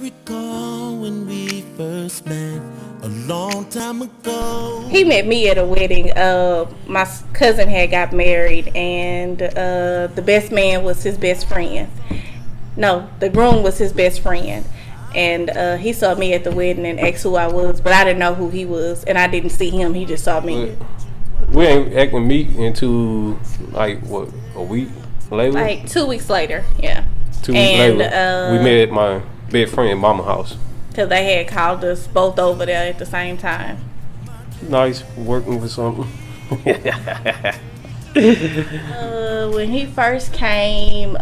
recall when we first met a long time ago? He met me at a wedding. My cousin had got married, and the best man was his best friend. No, the groom was his best friend. And he saw me at the wedding and asked who I was, but I didn't know who he was, and I didn't see him. He just saw me. We ain't acting meet until like what, a week later? Like 2 weeks later, yeah. 2 weeks later, we met at my best friend mama's house. Cause they had called us both over there at the same time. Nice working with something. When he first came,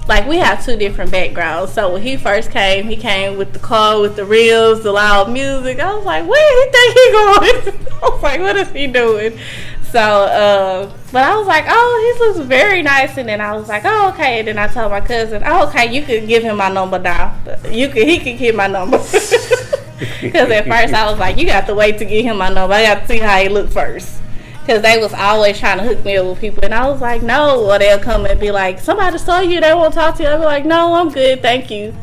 like we have two different backgrounds. So when he first came, he came with the car with the rims, the loud music. I was like, where do you think he going? I was like, what is he doing? So, but I was like, oh, he looks very nice. And then I was like, oh, okay. And then I told my cousin, oh, okay, you could give him my number now. He could get my number. Because at first I was like, you got to wait to get him my number. I got to see how he look first. Because they was always trying to hook me up with people. And I was like, no. Or they'll come and be like, somebody saw you, they won't talk to you. I'll be like, no, I'm good, thank you.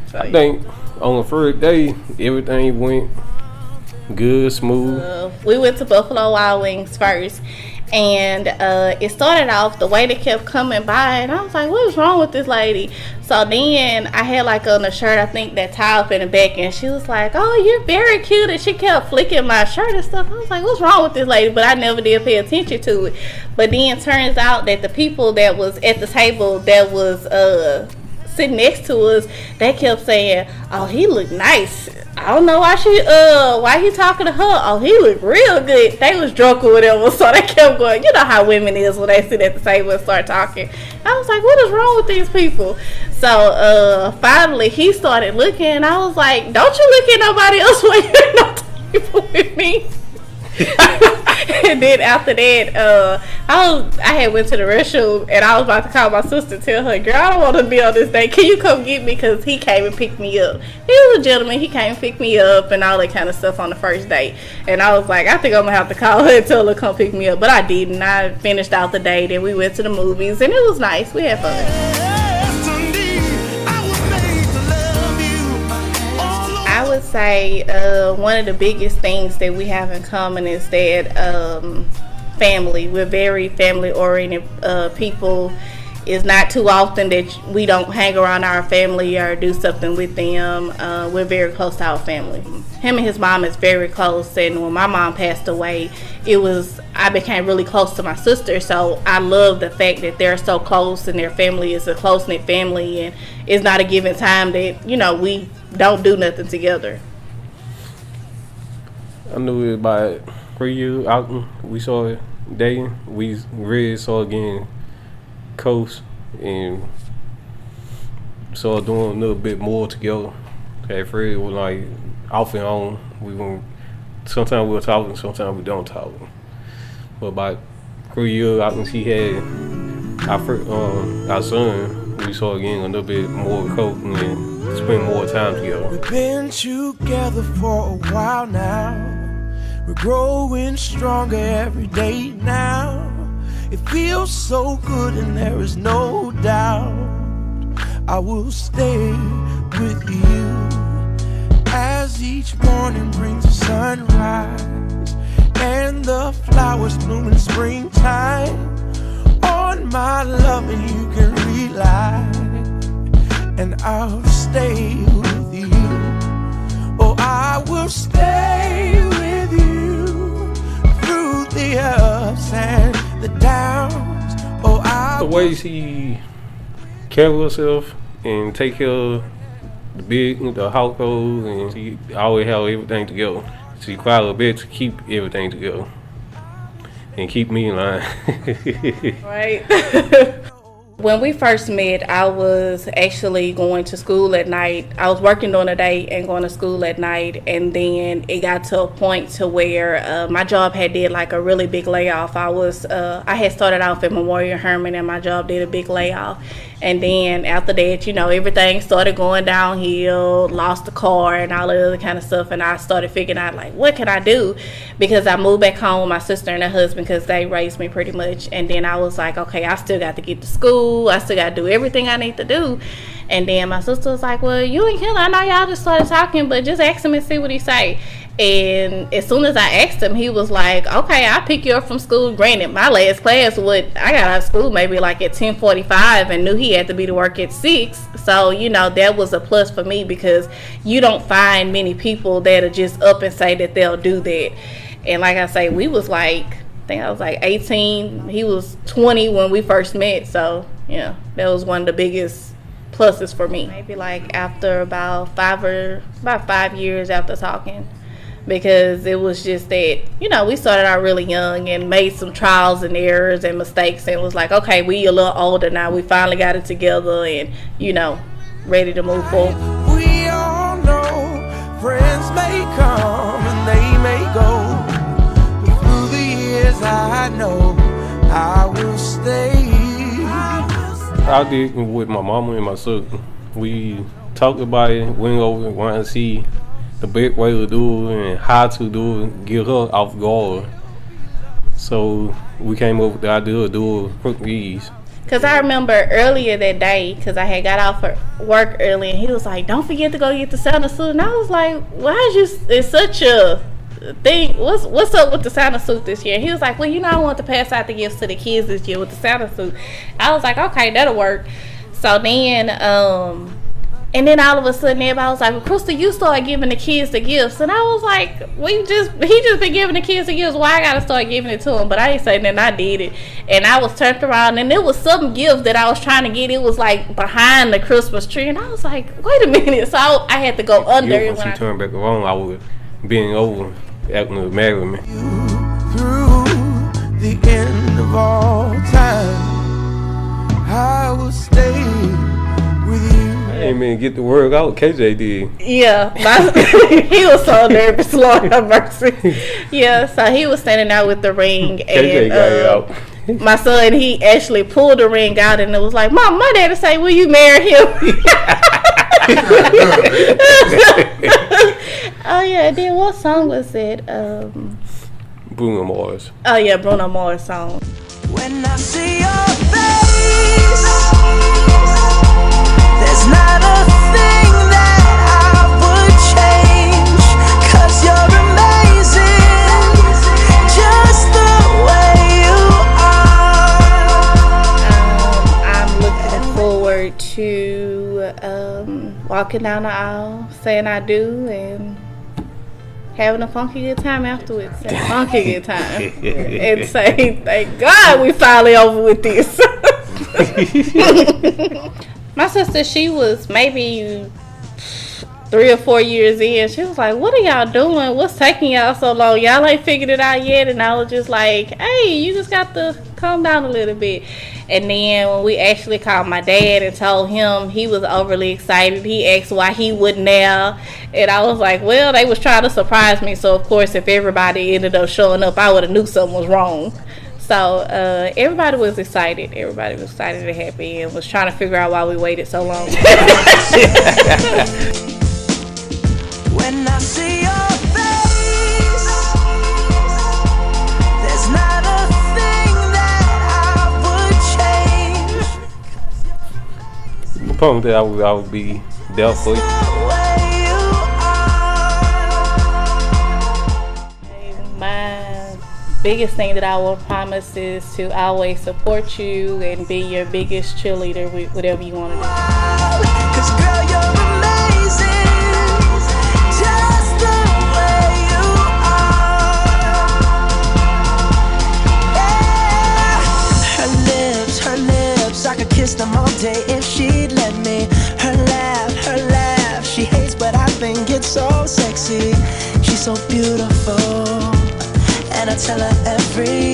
So, I think on the first day, everything went good, smooth. We went to Buffalo Wild Wings first. And it started off the way they kept coming by. And I was like, what is wrong with this lady? So then I had like on a shirt, I think that tie up in the back. And she was like, oh, you're very cute. And she kept flicking my shirt and stuff. I was like, what's wrong with this lady? But I never did pay attention to it. But then it turns out that the people that was at the table that was sitting next to us, they kept saying, oh, he looked nice. I don't know why why he talking to her. Oh, he looked real good. They was drunk or whatever, so they kept going. You know how women is when they sit at the table and start talking. I was like, what is wrong with these people? So finally he started looking, and I was like, don't you look at nobody else when you're not table with me. And then after that, I had went to the restroom, and I was about to call my sister and tell her, girl, I don't want to be on this date. Can you come get me? Because he came and picked me up. He was a gentleman. He came and picked me up and all that kind of stuff on the first date. And I was like, I think I'm going to have to call her and tell her to come pick me up. But I didn't. I finished out the date, and we went to the movies, and it was nice. We had fun. I would say one of the biggest things that we have in common is that family. We're very family-oriented people. It's not too often that we don't hang around our family or do something with them. We're very close to our family. Him and his mom is very close, and when my mom passed away, I became really close to my sister. So I love the fact that they're so close, and their family is a close-knit family, and it's not a given time that we don't do nothing together. I knew it about 3 years out. We saw it dating. We really saw again coast and started doing a little bit more together. At Fred was like off and on. Sometimes we were talking, sometimes we don't talk. But about 3 years out, she had our son. We saw again a little bit more coast and spend more time together. We've been together for a while now. We're growing stronger every day now. It feels so good and there is no doubt I will stay with you as each morning brings the sunrise and the flowers bloom in springtime. On my love and you can rely, and I'll stay with you. Oh, I will stay with you through the ups and the downs. Oh, the ways he carry himself and take care of the household, and he always have everything together. So he quite a bit to keep everything together and keep me in line. Right. When we first met, I was actually going to school at night. I was working during the day and going to school at night, and then it got to a point to where my job had did like a really big layoff. I had started off at Memorial Herman, and my job did a big layoff. And then after that, everything started going downhill, lost the car and all the other kind of stuff. And I started figuring out, like, what can I do? Because I moved back home with my sister and her husband because they raised me pretty much. And then I was like, okay, I still got to get to school. I still got to do everything I need to do. And then my sister was like, well, you and Kenneth, I know y'all just started talking, but just ask him and see what he say. And as soon as I asked him, he was like, okay, I'll pick you up from school. Granted, my last class, I got out of school maybe like at 10:45 and knew he had to be to work at 6. So, you know, that was a plus for me, because you don't find many people that'll just up and say that they'll do that. And like I say, we was like, I think I was like 18. He was 20 when we first met. So, yeah, that was one of the biggest pluses for me. Maybe like after about 5 years after talking. Because it was just that, you know, we started out really young and made some trials and errors and mistakes, and it was like, okay, we a little older now, we finally got it together and, you know, ready to move forward. We all know friends may come and they may go, but through the years I know I will stay. I did with my mama and my sister. We talked about it, went over and wanted to see the best way to do it and how to do it, get her off guard. So we came up with the idea of doing quick ease. Because I remember earlier that day, because I had got off for work early, and he was like, don't forget to go get the Santa suit. And I was like, why is it's such a thing? What's up with the Santa suit this year? And he was like, well, you know, I want to pass out the gifts to the kids this year with the Santa suit. I was like, okay, that'll work. So then, and then all of a sudden, everybody was like, well, Crystal, you started giving the kids the gifts. And I was like, he just been giving the kids the gifts. Why I got to start giving it to them? But I ain't saying that I did it. And I was turned around, and there was some gift that I was trying to get. It was like behind the Christmas tree. And I was like, wait a minute. So I had to go under it. When she turned back around, I was bending over, acting to marry me. Through the end of all time, I will stay with you. I ain't mean get the word out. KJ did. Yeah, he was so nervous. Lord have mercy. Yeah, so he was standing out with the ring, KJ and got it out. My son, he actually pulled the ring out, and it was like, Mom, my daddy say, will you marry him? Oh yeah, then what song was it? Bruno Mars. Oh yeah, Bruno Mars song. When I see your face, there's not a thing that I would change, 'cause you're amazing, just the way you are. I'm looking forward to walking down the aisle, saying I do, and having a funky good time afterwards. A funky good time. And say, thank God we finally over with this. My sister, she was maybe 3 or 4 years in. She was like, what are y'all doing? What's taking y'all so long? Y'all ain't figured it out yet. And I was just like, hey, you just got to calm down a little bit. And then when we actually called my dad and told him, he was overly excited. He asked why he wouldn't now. And I was like, well, they was trying to surprise me. So, of course, if everybody ended up showing up, I would have knew something was wrong. So everybody was excited. Everybody was excited and happy and was trying to figure out why we waited so long. When I see your face, there's not a thing that I would change. The problem that I would be there for you. My biggest thing that I will promise is to always support you and be your biggest cheerleader with whatever you want to do. 'Cause girl, you're amazing, just the way you are. Yeah. Her lips, I could kiss them all day if she'd let me. Her laugh, she hates but I think it's so sexy. She's so beautiful, and I tell her every